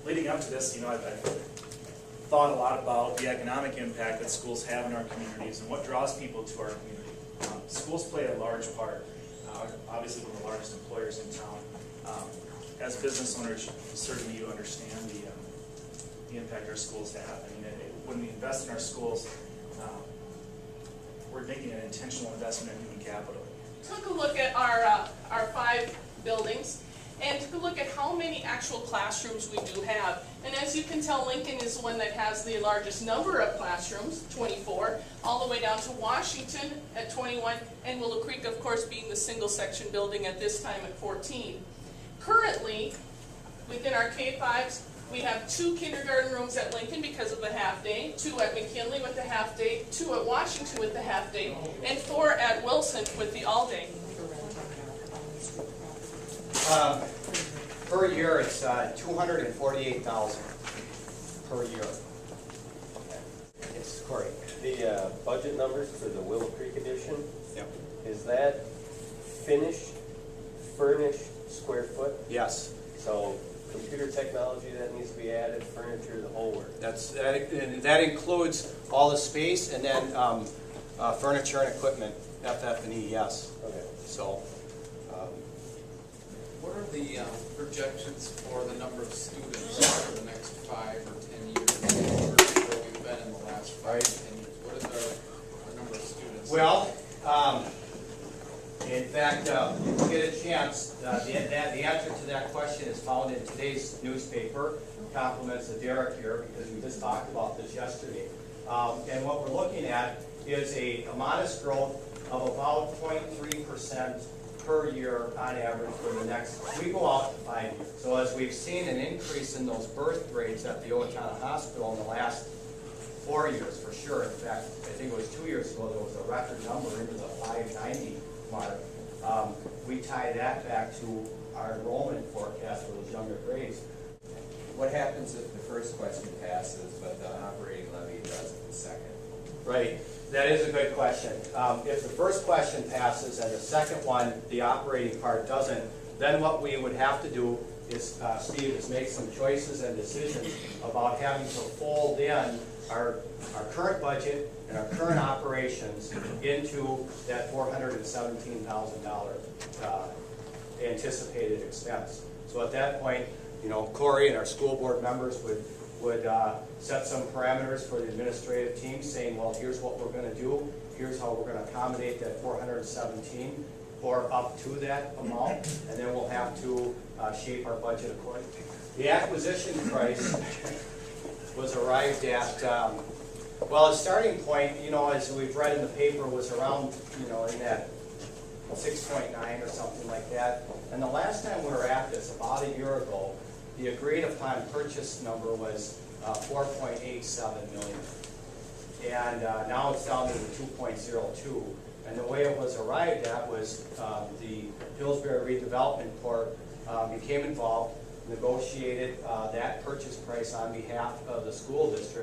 leading up to this, I've thought a lot about the economic impact that schools have in our communities and what draws people to our community. Schools play a large part, obviously one of the largest employers in town. As business owners, certainly you understand the impact our schools have. I mean, when we invest in our schools, we're making an intentional investment in human capital. Took a look at our 5 buildings and took a look at how many actual classrooms we do have. And as you can tell, Lincoln is the one that has the largest number of classrooms, 24, all the way down to Washington at 21, and Willow Creek, of course, being the single section building at this time at 14. Currently, within our K-5s, we have 2 kindergarten rooms at Lincoln because of the half-day, 2 at McKinley with the half-day, 2 at Washington with the half-day, and 4 at Wilson with the all-day. Per year, it's $248,000 per year. It's Corey. The budget numbers for the Willow Creek edition, Yep. is that finished, furnished, square foot? Yes. So computer technology that needs to be added, furniture, the whole work. That includes all the space and then furniture and equipment, FF&E, yes. Okay. So. What are the projections for the number of students for the next 5 or 10 years? Where we've been in the last 5 to 10 years? What is our number of students? Well, in fact, if you get a chance, the answer to that question is found in today's newspaper. Compliments of Derek here because we just talked about this yesterday. And what we're looking at is a modest growth of about 0.3% per year on average for the next, we go out to 5 years. So as we've seen an increase in those birth rates at the Owatonna Hospital in the last 4 years for sure. In fact, I think it was 2 years ago there was a record number into the 590 mark. We tie that back to our enrollment forecast for those younger grades. What happens if the first question passes but the operating levy doesn't the second? Right, that is a good question. If the first question passes and the second one, the operating part doesn't, then what we would have to do is, Steve, is make some choices and decisions about having to fold in our current budget and our current operations into that $417,000 anticipated expense. So at that point, Corey and our school board members would set some parameters for the administrative team saying, well, here's what we're going to do, here's how we're going to accommodate that 417 or up to that amount, and then we'll have to shape our budget accordingly. The acquisition price was arrived at, well, the starting point, as we've read in the paper, was around, in that 6.9 or something like that. And the last time we were at this, about a year ago, the agreed upon purchase number was 4.87 million. And now it's down to the 2.02. And the way it was arrived at was the Pillsbury Redevelopment Corp became involved, negotiated that purchase price on behalf of the school district.